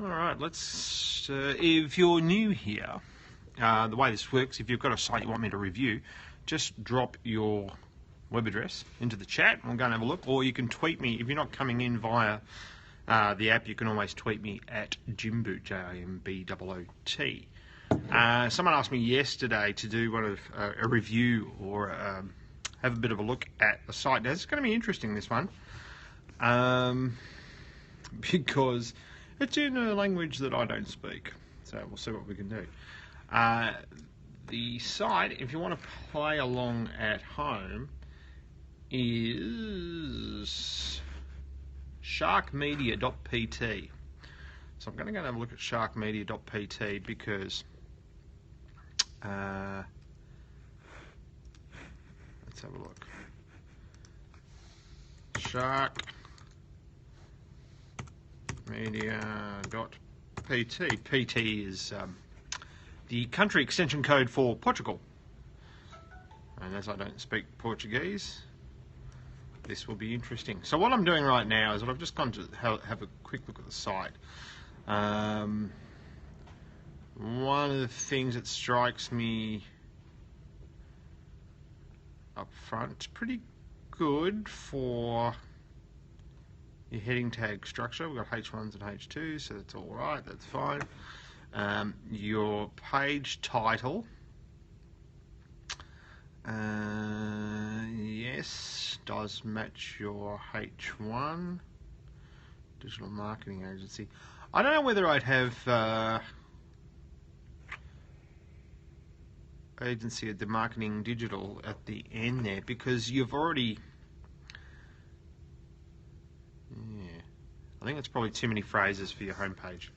Alright, let's, if you're new here, the way this works, if you've got a site you want me to review, just drop your web address into the chat and we'll go and have a look, or you can tweet me. If you're not coming in via the app, you can always tweet me at Jimboot, J-I-M-B-O-O-T. Someone asked me yesterday to do a review or have a bit of a look at a site. Now, it's going to be interesting, this one, because it's in a language that I don't speak, so we'll see what we can do. The site, if you want to play along at home, is sharkmedia.pt. So I'm going to go and have a look at sharkmedia.pt because let's have a look. Sharkmedia.pt. PT is the country extension code for Portugal. And as I don't speak Portuguese, this will be interesting. So what I'm doing right now is that I've just gone to have a quick look at the site. One of the things that strikes me up front, pretty good for your heading tag structure. We've got H1s and H2s, so that's all right, that's fine. Your page title, yes, does match your H1, digital marketing agency. I don't know whether I'd have agency at the marketing digital at the end there, because you've already, I think it's probably too many phrases for your homepage.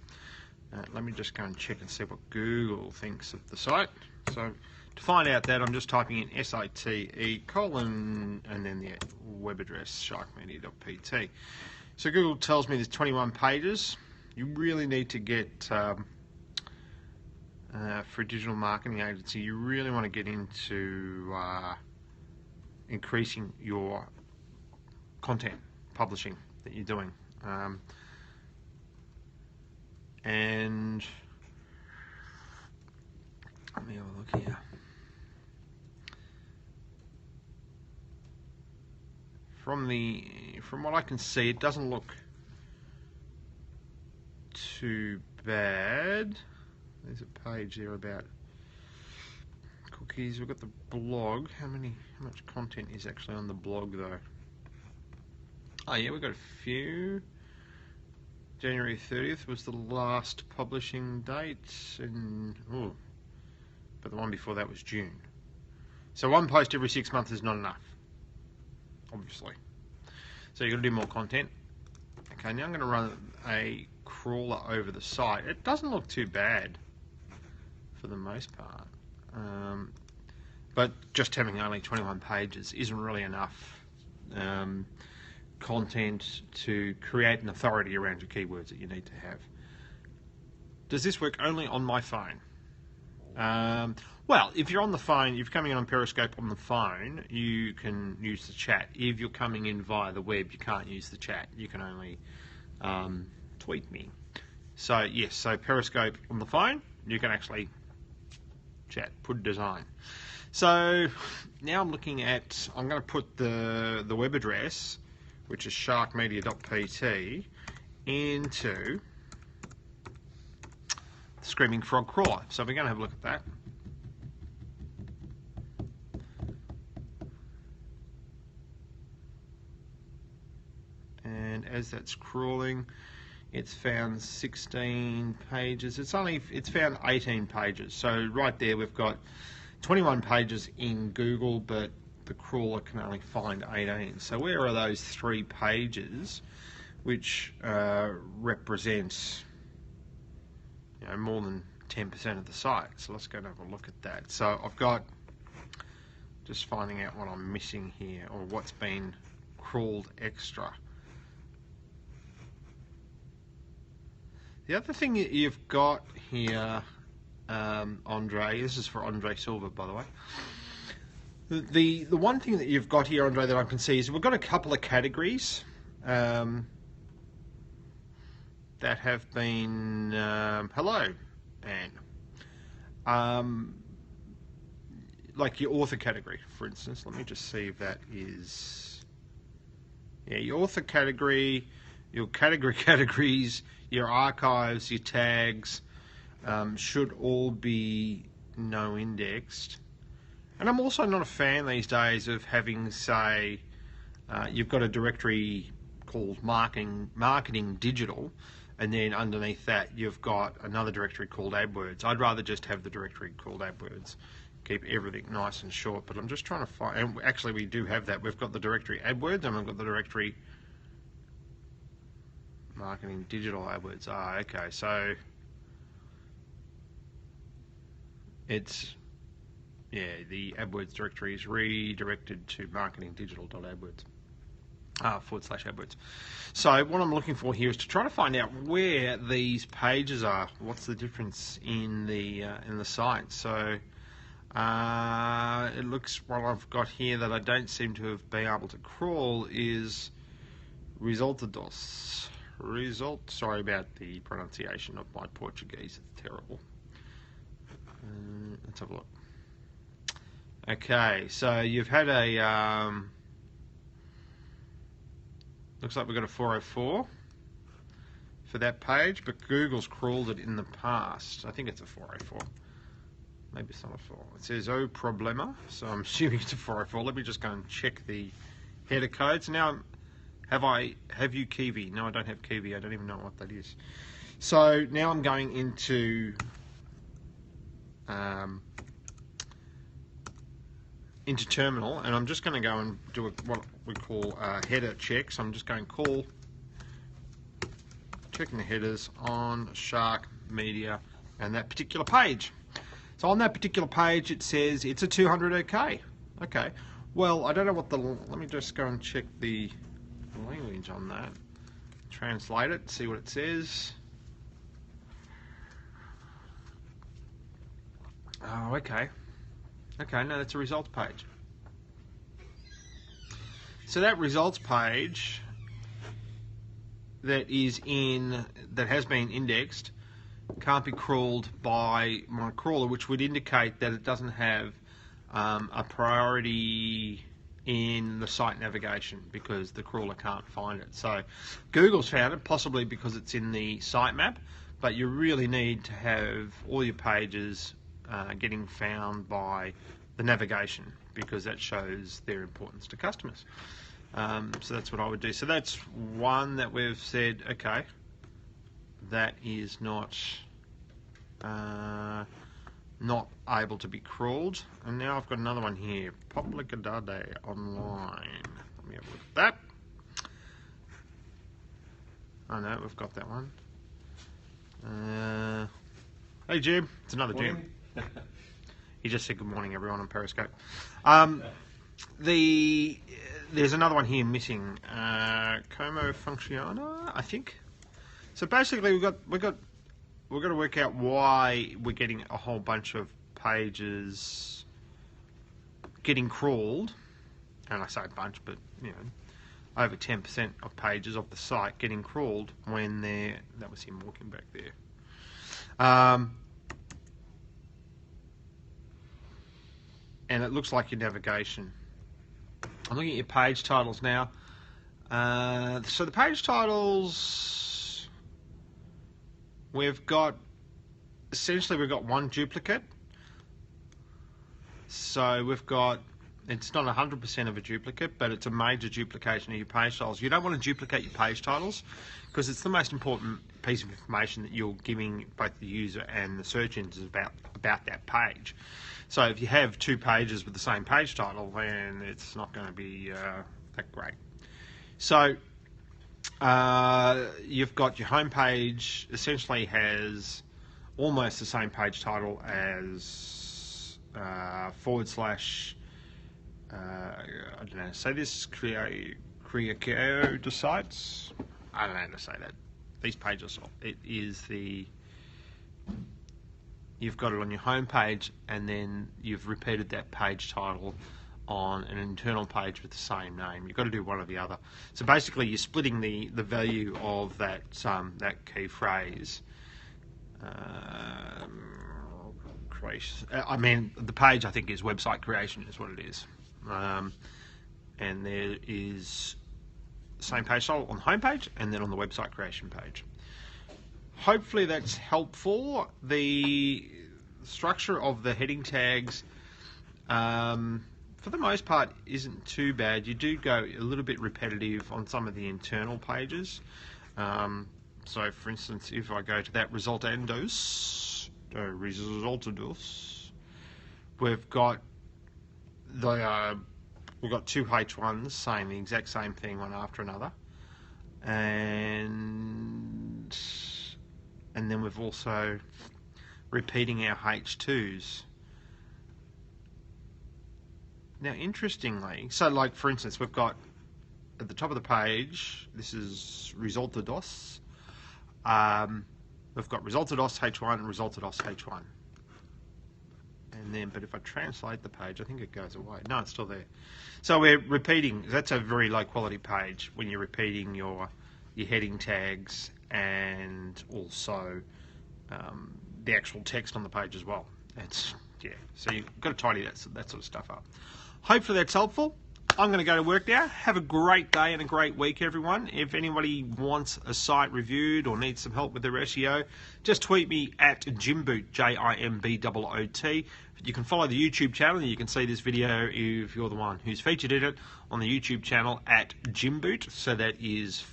Let me just go and check and see what Google thinks of the site. So to find out that, I'm just typing in SITE colon and then the web address, sharkmedia.pt. So Google tells me there's 21 pages. You really need to get, for a digital marketing agency, you really want to get into increasing your content publishing that you're doing. And let me have a look here. From what I can see, it doesn't look too bad. There's a page there about cookies. We've got the blog. How much content is actually on the blog though? Oh yeah, we've got a few. January 30th was the last publishing date, and but the one before that was June. So one post every 6 months is not enough, obviously. So you've got to do more content. Okay, now I'm going to run a crawler over the site. It doesn't look too bad for the most part, but just having only 21 pages isn't really enough content to create an authority around your keywords that you need to have. Does this work only on my phone? Well, if you're on the phone, if you're coming in on Periscope on the phone, you can use the chat. If you're coming in via the web, you can't use the chat. You can only tweet me. So yes, so Periscope on the phone, you can actually chat, put design. So now I'm looking at, I'm going to put the web address, which is sharkmedia.pt, into the Screaming Frog Crawler. So we're going to have a look at that. And as that's crawling, it's found 16 pages. It's found 18 pages. So right there we've got 21 pages in Google, but the crawler can only find 18. So where are those 3 pages which represent more than 10% of the site? So let's go and have a look at that. So I've got, just finding out what I'm missing here, or what's been crawled extra. The other thing that you've got here, Andre, this is for Andre Silva, by the way. The one thing that you've got here, Andre, that I can see is we've got a couple of categories. that have been hello, Anne. Like your author category, for instance. Let me just see if that is... Yeah, your author category, your category categories, your archives, your tags should all be no indexed. And I'm also not a fan these days of having, say, you've got a directory called marketing digital, and then underneath that you've got another directory called AdWords. I'd rather just have the directory called AdWords. Keep everything nice and short, but I'm just trying to find, and actually we do have that. We've got the directory AdWords and we've got the directory marketing digital AdWords. Ah, okay, so it's, yeah, the AdWords directory is redirected to marketingdigital.adwords /AdWords. So what I'm looking for here is to try to find out where these pages are. What's the difference in the site? So it looks, what I've got here that I don't seem to have been able to crawl is resultados. Sorry about the pronunciation of my Portuguese, it's terrible. Let's have a look. Okay, so you've had a looks like we've got a 404 for that page, but Google's crawled it in the past. I think it's a 404. Maybe it's not a 4. It says "Oh problema," so I'm assuming it's a 404. Let me just go and check the header codes. Now, have you Kiwi? No, I don't have Kiwi. I don't even know what that is. So now I'm going into terminal, and I'm just going to go and do what we call a header check. So I'm just going checking the headers on Shark Media and that particular page. So on that particular page it says it's a 200 OK. Okay, well I don't know what let me just go and check the language on that. Translate it, see what it says. Oh, okay. Okay, no, that's a results page. So that results page that has been indexed can't be crawled by my crawler, which would indicate that it doesn't have a priority in the site navigation because the crawler can't find it. So Google's found it, possibly because it's in the sitemap, but you really need to have all your pages getting found by the navigation because that shows their importance to customers. So that's what I would do. So that's one that we've said, okay, that is not able to be crawled. And now I've got another one here, Publicidade Online. Let me have a look at that. Oh no, we've got that one. Hey Jim, it's another Jim. He just said good morning everyone on Periscope. There's another one here missing, Como Funciona, I think. So basically we've got to work out why we're getting a whole bunch of pages getting crawled, and I say a bunch, but you know, over 10% of pages of the site getting crawled when that was him walking back there. And it looks like your navigation. I'm looking at your page titles now. So the page titles, essentially we've got one duplicate. So we've got, it's not 100% of a duplicate, but it's a major duplication of your page titles. You don't want to duplicate your page titles because it's the most important piece of information that you're giving both the user and the search engines about that page. So if you have two pages with the same page title, then it's not going to be that great. So you've got your home page essentially has almost the same page title as / I don't know, say this, Creaco de sites. I don't know how to say that. These pages, it is you've got it on your home page and then you've repeated that page title on an internal page with the same name. You've got to do one or the other. So basically, you're splitting the value of that key phrase. I mean, the page I think is website creation is what it is, and there is the same page style on the home page and then on the website creation page. Hopefully that's helpful. The structure of the heading tags, for the most part, isn't too bad. You do go a little bit repetitive on some of the internal pages. So, for instance, if I go to that resultados, we've got two H1s saying the exact same thing one after another, and then we've also repeating our H2s. Now, interestingly, so like for instance, we've got at the top of the page, this is resultados. We've got resultados H1 and resultados H1. And then, but if I translate the page, I think it goes away. No, it's still there. So we're repeating. That's a very low quality page when you're repeating your heading tags and also the actual text on the page as well. So you've got to tidy that sort of stuff up. Hopefully that's helpful. I'm going to go to work now. Have a great day and a great week, everyone. If anybody wants a site reviewed or needs some help with their SEO, just tweet me at Jimboot, Jimboot. You can follow the YouTube channel and you can see this video if you're the one who's featured in it on the YouTube channel at Jimboot. So that is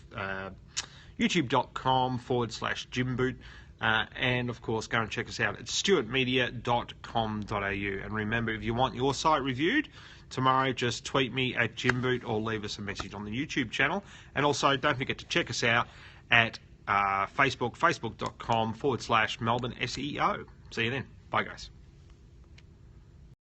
youtube.com/Jimboot. And of course, go and check us out at stewartmedia.com.au. And remember, if you want your site reviewed tomorrow, just tweet me at Jimboot or leave us a message on the YouTube channel. And also, don't forget to check us out at Facebook, facebook.com/Melbourne SEO. See you then. Bye, guys.